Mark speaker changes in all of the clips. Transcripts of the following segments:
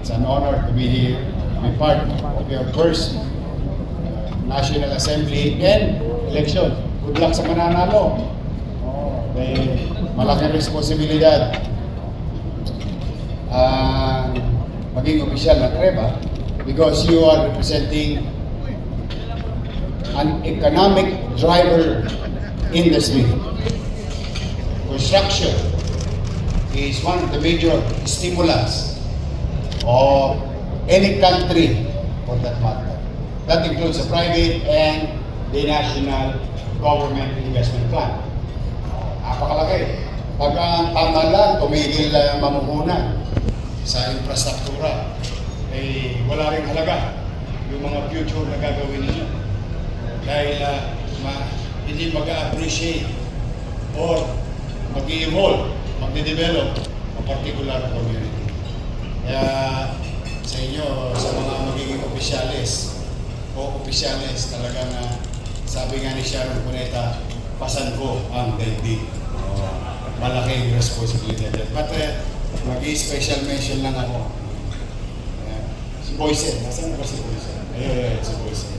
Speaker 1: It's an honor to be here, to be part of your first National Assembly and election. Good luck sa mananalo. May malaking responsibilidad maging opisyal ng TREBA because you are representing an economic driver industry. Construction is one of the major stimulants of any country for that matter. That includes the private and the national government investment plan. Napakalaki. Pag ang pamahalaan tumigil mamuhunan sa infrastruktura, wala rin halaga yung mga future na gagawin ninyo. Dahil hindi mag-appreciate or mag-evolve, mag-develop a particular community. Kaya sa inyo, sa mga magiging opisyalis o opisyalis, talaga na sabi nga ni Sharon Cuneta, pasan ko ang daigdig. Malaking responsibility. But mag-i-special mention lang ako. Si Boysen, nasaan ba si Boysen? Ayun, si Boysen.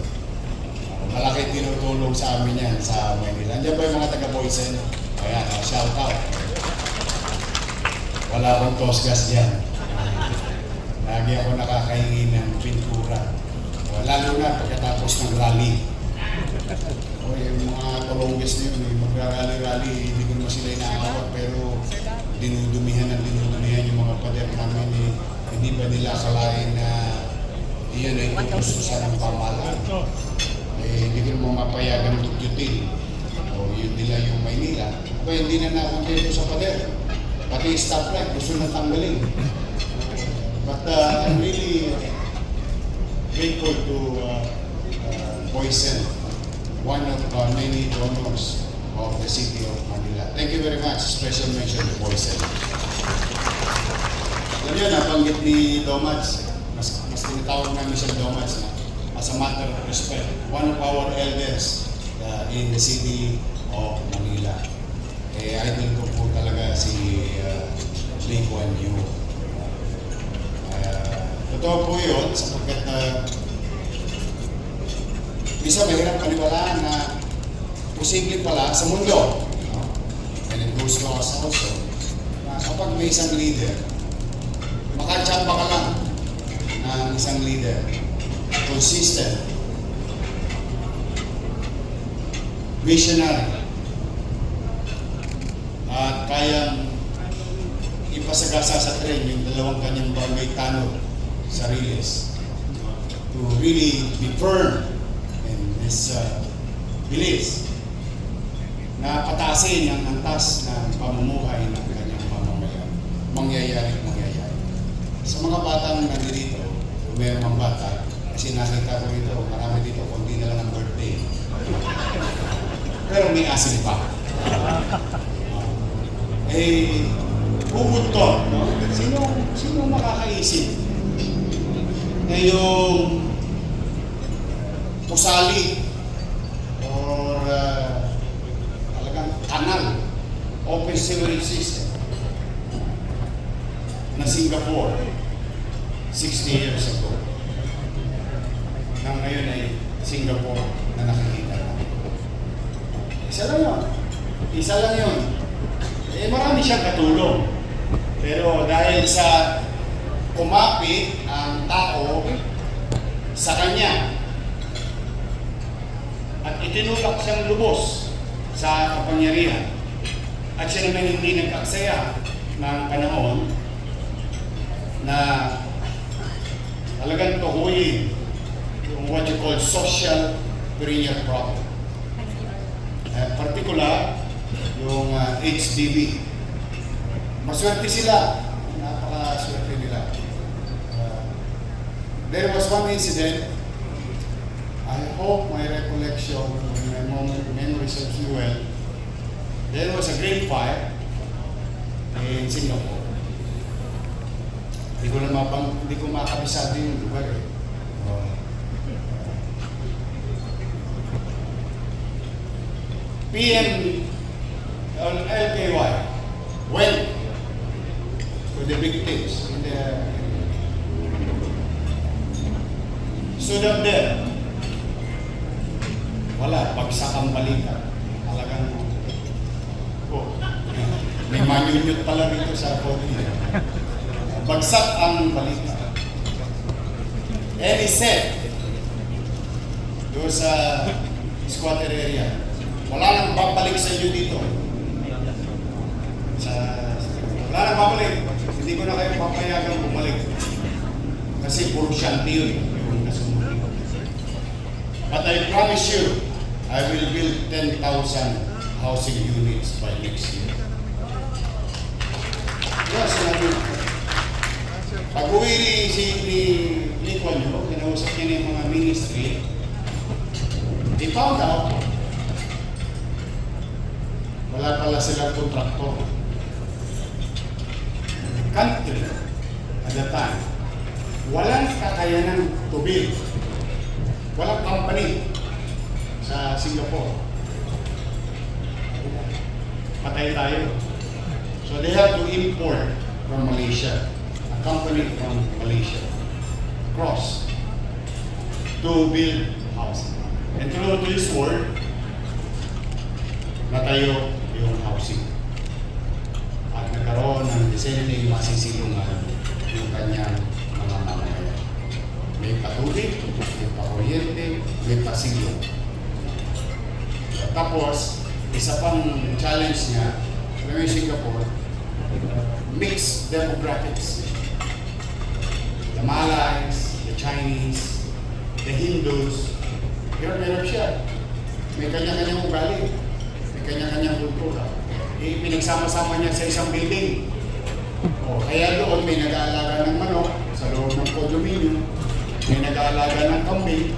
Speaker 1: Malaking tinutulong sa amin yan sa Manila. Andiyan ba yung mga taga-Boysen? Ayan, shout out. Wala akong tosgas dyan. Lagi ako nakakahingi ng pintura. Lalo na pagkatapos ng rally. O yung mga Colombians na yun, magra-rally-rally, hindi ko naman sila inaawat, pero dinudumihan yung mga pader namin. Hindi ba nila akalain na iyan ay tutususan ng pamahalaan? Hindi ko naman mapayagan dutyutin. O yun nila yung Maynila. Hindi na nakontento sa pader. Pati stoplight, gusto na tanggalin. But I'm really grateful to Boysen, one of many donors of the city of Manila. Thank you very much. Special mention to Boysen. Alam niyo, nabanggit ni Domats, mas tinatawag namin siya Domats, as a matter of respect, one of our elders in the city of Manila. Idol ko po talaga si Lee Kuan Yew. Totoo po yun, sapagkat minsan mahirap paniwalaan na posible pala sa mundo, and it goes to us also, na kapag may isang leader, makachamba ka lang ng isang leader, consistent, visionary, at kayang ipasagasa sa tren yung dalawang kanyang barangay tanod sa Riles, to really be firm in his beliefs na pataasin ang antas ng pamumuhay ng kanyang mamamayan. Mangyayari. Sa mga batang nandito, kung mayroong mga bata, kasi nakita ko rito, marami dito, kundi na lang ang birthday. Pero may asin pa. Who would thought, no? Sino makakaisip na yung pusali or talagang kanal, open sewerage system na Singapore 60 years ago na ngayon ay Singapore na nakikita na. Isa lang yun. Marami siyang katulong. Pero dahil sa kumapit ang tao sa kanya at itinulak siyang lubos sa kapangyarihan at siya naman hindi nagkaksaya ng panahon na talagang tuhuyin yung what you call social perennial problem. Particular, yung HDB. Maswerte sila. Napaka-swerte nila. There was one incident, I hope my recollection, my memory serves me well. There was a great fire in Singapore. Hindi ko makabisado yung lugar eh. PM on LKY went to to the victims. Stood up there. Wala, bagsak ang balikat. Talagang, may manyunyot pala rito sa podium. Bagsak ang balikat. And he said, doon sa squatter area, wala nang babalik sa inyo dito. Wala nang babalik. Hindi ko na kayo papayagang bumalik. Kasi puro shanty yun, yung nasunod. But I promise you, I will build 10,000 housing units by next year. Yes, sinabi. Pag-uwi ni Lee Kuan Yew, kinausap niya ng mga ministry, they found out, wala pala silang kontraktor. Country, at the time, walang kakayanan to build. Walang company sa Singapore. Patay tayo. So they have to import from Malaysia. A company from Malaysia. Cross. To build housing. And through to his word, natayo yung housing. At nagkaroon ng disenteng masisilungan yung kanyang mga mamamayan. May patubig, may pakuryente, may pasilong. Tapos, isa pang challenge niya, alam mo yung Singapore, mixed demographics. The Malays, the Chinese, the Hindus, meron siya. May kanya-kanyang ugali, may kanya-kanyang kultura. Pinagsama-sama niya sa isang building. Kaya doon may nag-aalaga ng manok sa loob ng condominium, may nag-aalaga ng kambing,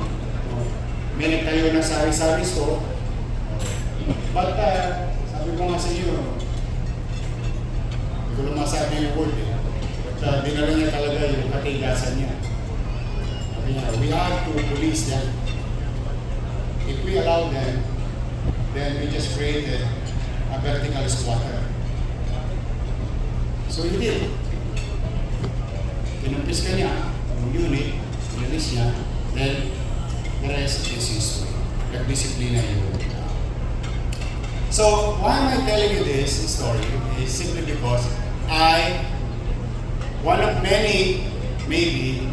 Speaker 1: may nagtayo ng sari-sari store. But sabi ko nga sa iyo, hindi ko lang masabi yung word eh. But dinala niya talaga yung katigasan niya. Sabi niya, we have to police them. If we allow them, then we just created a vertical squatter. So he did. Pinumpis ka niya, yung unit, pinalis niya, then the rest is history. Nagdisiplina yun. So why am I telling you this story? Is simply because one of many, maybe,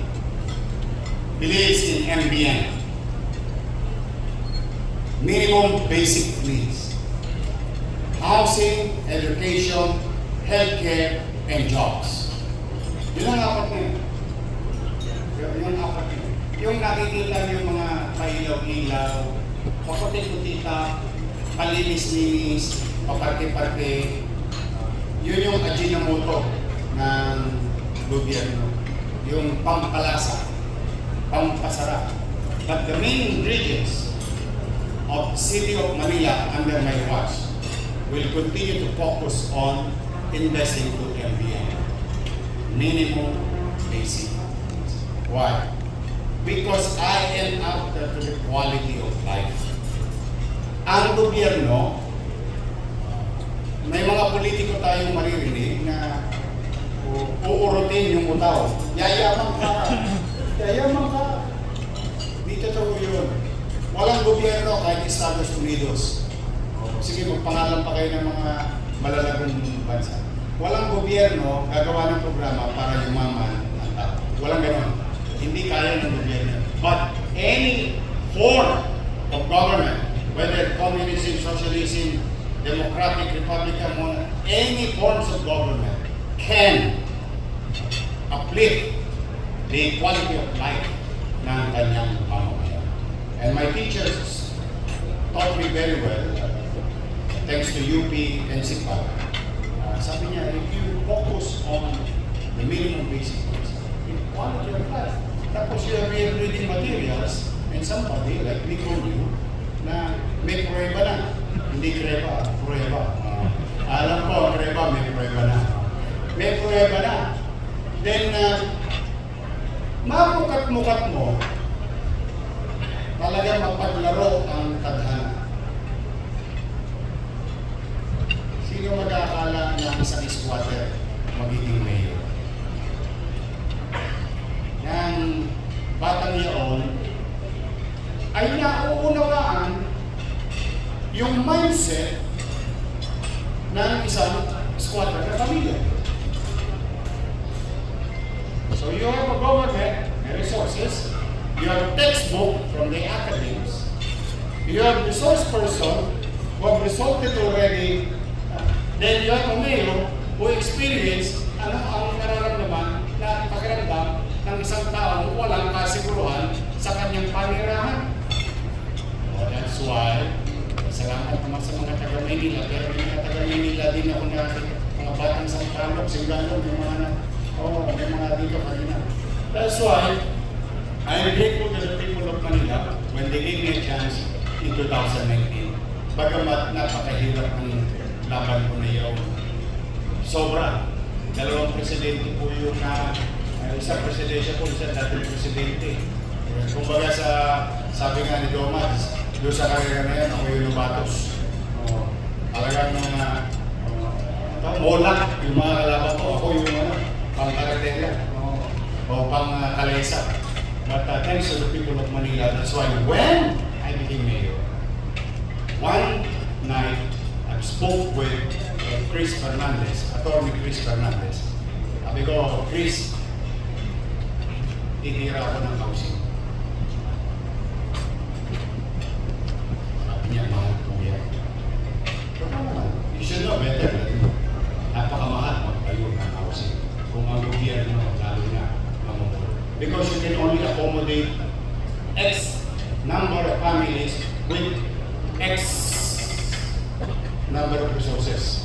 Speaker 1: believes in MBN. Minimum basic needs. Housing, education, healthcare, and jobs. Yun ang apat na yun. Yung apat na yun. Yung nakikita yung mga pailaw-ilaw, pakuti-kutita, palinis-linis, paparte-parte, yun yung Ajinomoto ng gobyerno. Yung pampalasa, pampasarap. But the main ingredients of City of Manila under my watch will continue to focus on investing to MBN. Minimum basic. Why? Because I am after the quality of life. Ang gobyerno, may mga politiko tayong maririnig na uurutin yung utaw. Yayaman ka. Yayaman ka. Di totoo yun. Walang gobyerno kahit Estados Unidos. Sige, magpangalan pa kayo ng mga malalagong bansa. Walang gobyerno gagawa ng programa para yumaman ang tao. Walang ganon. Hindi kaya ng gobyerno. But any form of government, whether communism, socialism, democratic, republican, any forms of government can uplift the quality of life ng kanyang mamamayan. And my teachers taught me very well, thanks to UP and SIPAG. Sabi niya, if you focus on the minimum basic needs, the quality of life, tapos you are reading materials, and somebody like me told you, na may prueba na. Hindi kreba, prueba. Alam ko, kreba, may prueba na. May prueba na. Then, mamukat-mukat mo, talagang mapaglaro ang tadhana. Sino mag-aakala na isang squatter magiging mayor? yung mindset ng isang squadron na pamilya. So you have a government, may resources, you have textbook from the academies, you have resource person who have resulted already, then you have a mayor who experience ano ang nararamdaman na pakiramdam ng isang taong walang kasiguruhan sa kanyang panirahan. That's why, salamat naman sa mga taga-Maynila, pero may mga taga-Maynila din ako na mga batang sa Tarlac, Singalo, may mga dito kanina. That's why, I'm grateful to the people of Manila when they gave me a chance in 2019. Bagamat napakahirap ng laban ko na yun. Sobra. Dalawang presidente po yung isang presidensya po, isang dating presidente. Kumbaga sabi nga ni Domas, doon sa karera na yan, ako yung lumatos. Talagang molak yung mga kalaban ko. Ako yung pang-karatera o pang-kalesa. But thanks to the people of Manila, that's why when I became mayor, one night I spoke with Chris Fernandez, Attorney Chris Fernandez. Sabi ko, Chris, titira ako ng housing. Sabi niya, mahal po yan. You should know better than napakamahal magtayo ng housing. Kung ang gobyerno, lalo na mamamuro. Because you can only accommodate X number of families with X number of resources.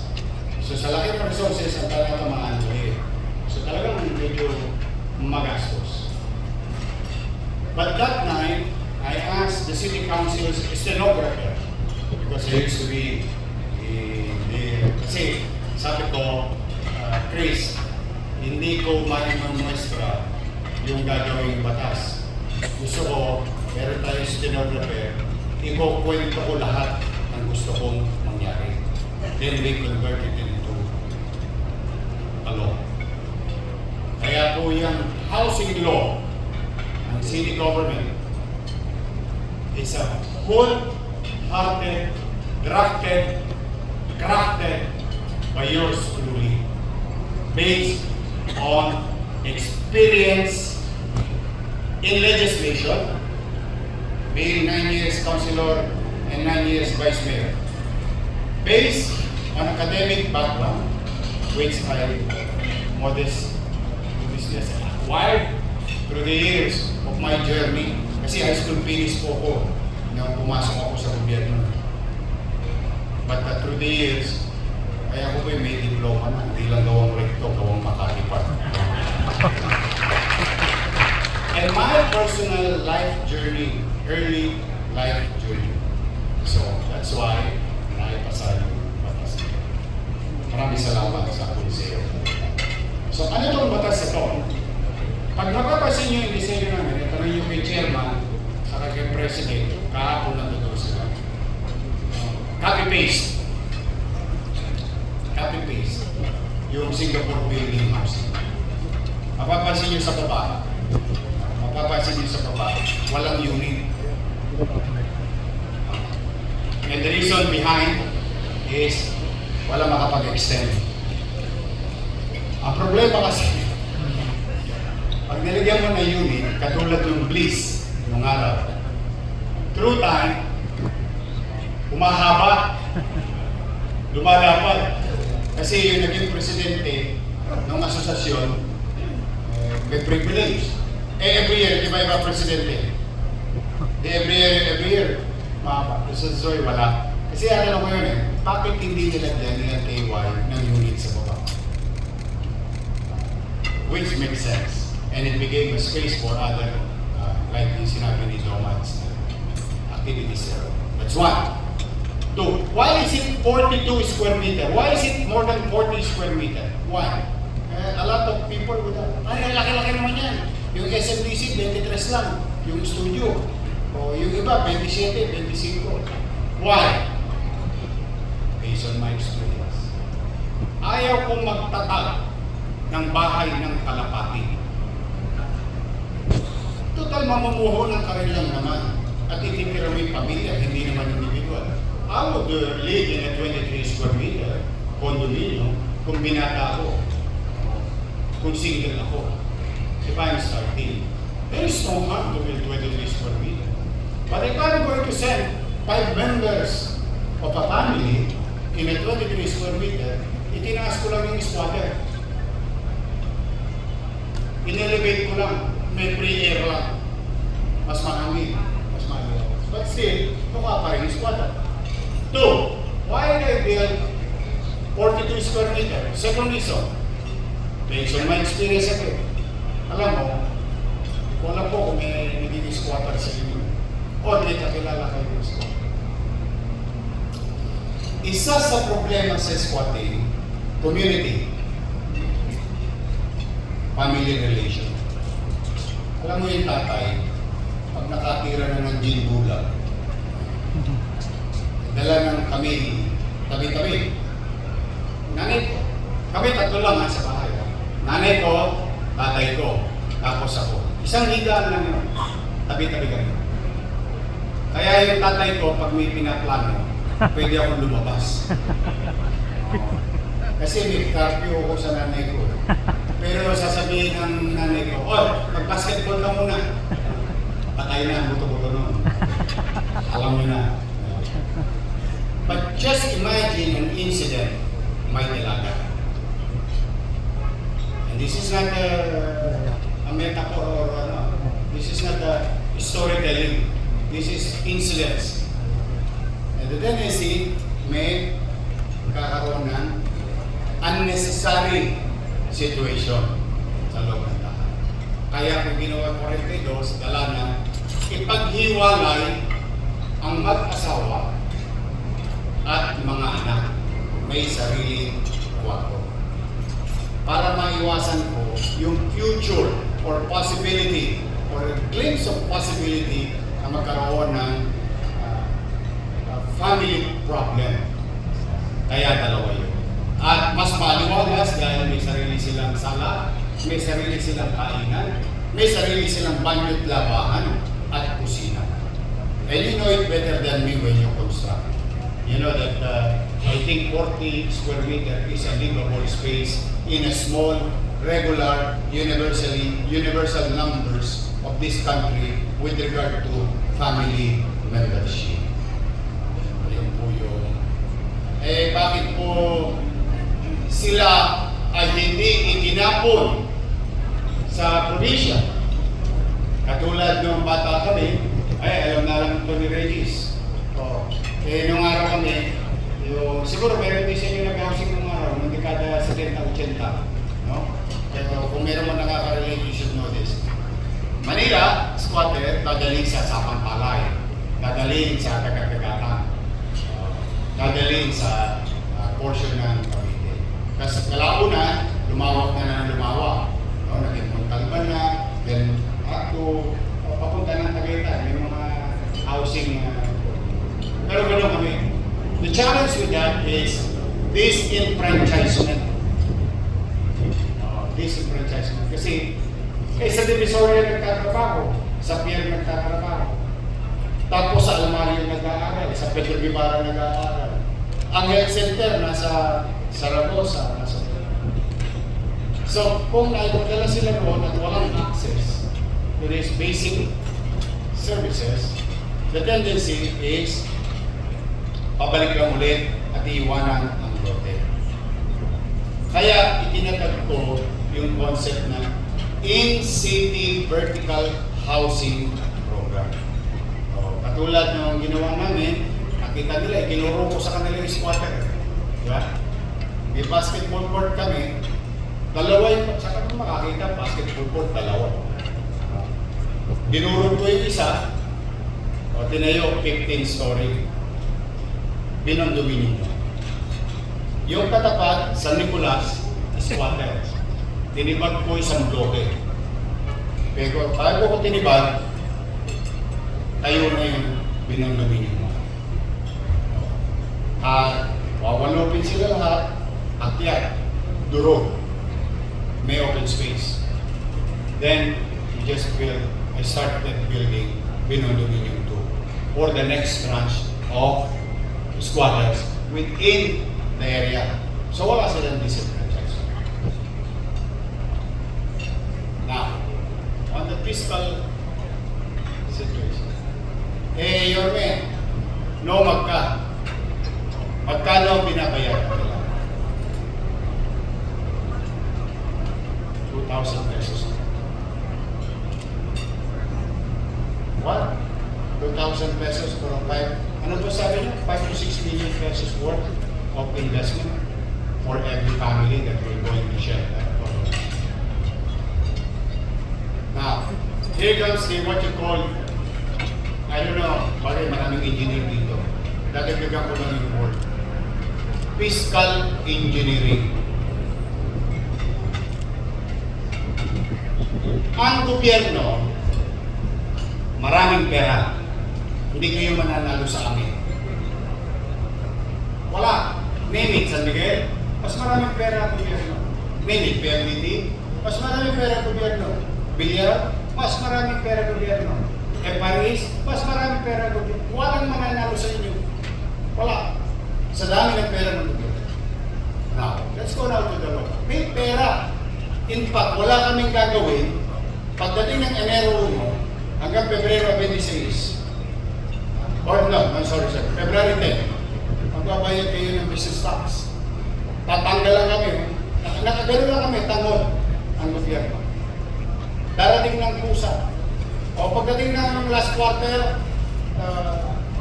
Speaker 1: So sa laki ng resources, ang talatamaan ko eh. So talagang medyo magastos. But that night, I asked the city council's stenographer, because I used to be kasi sabi ko, Chris, hindi ko ma-muestra yung gagawing batas. Gusto ko, meron tayong stenographer, ikukwento ko lahat ng gusto kong mangyari. Then we convert it into a law. Kaya po yung housing law ng city government is a whole-hearted, drafted, crafted by yours truly, based on experience in legislation, being 9 years councilor and 9 years vice mayor, based on academic background, which I modestly acquired through the years of my journey. Kasi high school finish po ako nung pumasok ako sa gobyerno. But through the years, kaya ako po may diploma na, hindi lang gawang recto, gawang makatipat. And my personal life journey, early life journey. So, that's why naipasa yung batas. Maraming salamat sa Puliseo. So, ano itong batas ito? Pag mapapasin nyo yung disenyo namin, ito na yung kay chairman, saka kay president, kahapon na totoo sila. Copy-paste. Copy-paste. Yung Singapore Building Housing. Mapapansin nyo sa baba. Mapapansin nyo sa baba. Walang unit. And the reason behind is wala makapag-extend. Ang problema kasi, pag nilagyan mo na unit, katulad ng Bliss nung araw, through time, umahaba, lumalapad. Kasi yung naging presidente ng asosasyon, may privilege. Every year, iba-iba presidente. Every year, Zoy, wala. Kasi ano ko yun bakit hindi nilagyan nila KY ng unit sa baba? Which makes sense. And it became a space for other, like yung sinabi ni Domats, activities there. That's one. Two, why is it 42 square meter? Why is it more than 40 square meter? Why? A lot of people would have, laki-laki naman yan. Yung SMDC, 23 lang. Yung studio. O yung iba, 27, 25. Why? Based on my experience. Ayaw kong magtatag ng bahay ng kalapati. Total mamumuho ng karilang naman. At ititira mo yung pamilya, hindi naman individual. I would live in a 23 square meter condominium kung binata ako, kung single ako. If I'm starting, there is no harm to build 23 square meter. But if I'm going to send 5 members of a family in a 23 square meter, itinaas ko lang yung squatter. In-elevate ko lang, may free air lang. Mas mahangin, mas mahangin. But still, mukha pa rin yung squatter. 2, why did I build 42 square meter? Second reason, based on my experience again. Alam mo, wala po kung may nagiging squatter sa inyo. O may kakilala kayo yung squatter. Isa sa problema sa squatting, community, family relation. Alam mo yung tatay, pag nakatira na ng gin bulag, dala ng kami, tabi-tabi. Nanay ko, kami tatlo lang sa bahay. Nanay ko, tatay ko, tapos ako. Isang higaan lang yun, tabi-tabi kami. Kaya yung tatay ko, pag may pinaplano, pwede akong lumabas. Kasi may cardio ako sa nanay ko. Pero sasabihin ng nanay ko, oh, mag-basketball ka muna. Patay na, buto-buto nun. Alam mo na. But just imagine an incident, may nilaga. And this is not a metaphor or ano. This is not a storytelling. This is incidents. And the tendency may kakaroon ng unnecessary situation sa loob ng tahanan. Kaya kung ginawa 42, dala na ipaghiwalay ang mag-asawa at mga anak may sariling kwarto. Para maiwasan ko yung future or possibility or a glimpse of possibility na magkaroon ng family problem. Kaya dalawa yun. At mas maliwalas dahil may sarili silang sala, may sarili silang kainan, may sarili silang banyo at labahan at kusina. And you know it better than me when you construct. You know that I think 40 square meter is a livable space in a small, regular, universal numbers of this country with regard to family membership. Ayun po yun. Eh, bakit po sila ay hindi itinapon sa probinsya? Katulad nung bata kami, ay alam na lang ito ni Regis. Eh, nung araw kami, siguro meron din sa inyo nag-housing nung araw, nung dekada 70-80. No? Pero kung meron mo nakaka-relate, you should know this. Manila, squatter, dadalhin sa Sapang Palay, dadalhin sa Cagayan, dadalhin sa portion ng Cavite. Kasi kalauna, lumawak na lumawak. No? Naging Montalban na, then papunta ng Tagaytay, may mga housing pero gano'n kami. The challenge with that is this enfranchisement. Kasi sa Divisoria nagtatrabaho, sa Pier nagtatrabaho, tapos sa Almario nag-aaral, sa Pedro Guevara nag-aaral. Ang health center nasa Zaragoza, nasa So kung naipadala sila roon at walang access to these basic services, the tendency is pabalik lang ulit at iiwanan ang lote. Kaya itinatag ko yung concept na in-city vertical housing program. Katulad ng ginawa namin, nakita nila, ikinuro ko sa kanila yung squatter. Diba? May basketball court kami, dalawa yung, saka kung makakita, basketball court, dalawa. Dinurog ko yung isa, tinayo 15-story. Binondominium. Yung katapat, San Nicolas, squatter. Tinibag ko isang bloke. Pero bago ko tinibag, tayo na yung binondominium. Wawalopin sila lahat, akyat, durog, may open space. Then, I started building binondominium 2 for the next tranche of squatters within the area. So wala silang disenfranchised. Now, on the fiscal situation. Yorme, no magkano binabayaran nila? 2,000 pesos. What? 2,000 pesos for a 5, ano to sabi niyo? 5 to 6 million pesos worth of investment for every family that we're going to share. Now, here comes the what you call, I don't know, bakit maraming engineer dito. Dadagdagan ko lang yung word. Fiscal engineering. Ang gobyerno, maraming pera. Hindi kayo mananalo sa amin. Wala. Name it, San Miguel. Mas maraming pera ang gobyerno. Name it, PLDT. Mas maraming pera ang gobyerno. Bilyar, mas maraming pera ang gobyerno. Paris, mas maraming pera ang gobyerno. Walang mananalo sa inyo. Wala. Sa dami ng pera ng gobyerno. Now, let's go now to the law. May pera. In fact, wala kaming gagawin. Pagdating ng Enero 1 hanggang Pebrero 26, or no, I'm sorry sir, February 10, magbabayad kayo ng business tax. Tatanggal lang kami. Nakagano lang kami, tangod ang gobyerno. Darating ng pusa. O pagdating ng last quarter,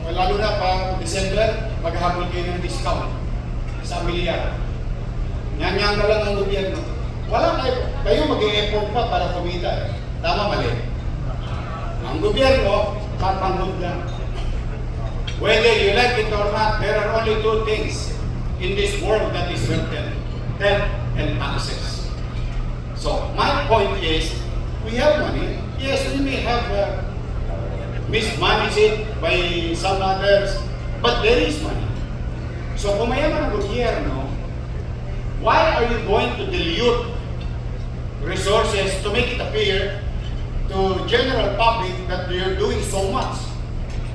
Speaker 1: lalo na pa December, maghahabol kayo ng discount sa milyar. Nyanyan na lang ang gobyerno. Wala kayo mag-e-effort pa para kumita. Tama, mali. Ang gobyerno, tatangod lang. Whether you like it or not, there are only two things in this world that is certain: debt and taxes. So, my point is, we have money. Yes, we may have mismanaged it by some others, but there is money. So, kung mayaman ang gobyerno, why are you going to dilute resources to make it appear to general public that you're doing so much?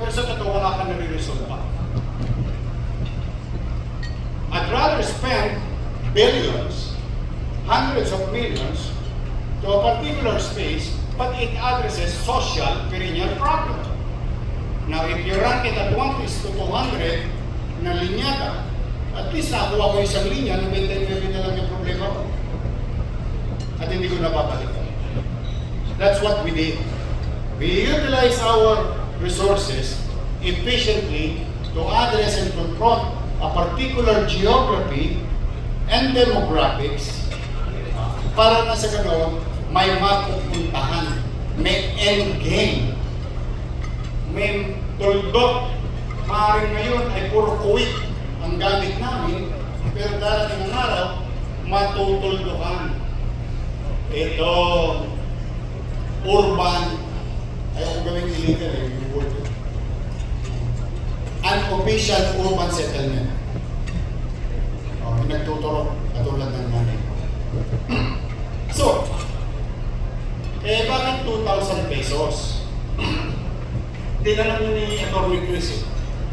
Speaker 1: Pero sa totoo, wala ka nare-resolve pa. I'd rather spend billions, hundreds of millions to a particular space, but it addresses social perennial problem. Now, if you rank it at 1:200 na linyada, at least nakuha ko isang linya, 99 na lang yung problema ko. At hindi ko napapalitan. That's what we did. We utilize our resources efficiently to address and confront a particular geography and demographics para na sa gano'n may mapupuntahan, may end game, may tuldok. Maaaring ngayon ay puro kuwit ang gamit namin, pero darating ang araw, matutuldukan. Ito, urban, ayaw ko gawing illegal yung word. Unofficial urban settlement. Nagtuturo, katulad ng nanay. So, bakit 2,000 pesos? Tinanong ni Atty. Chris,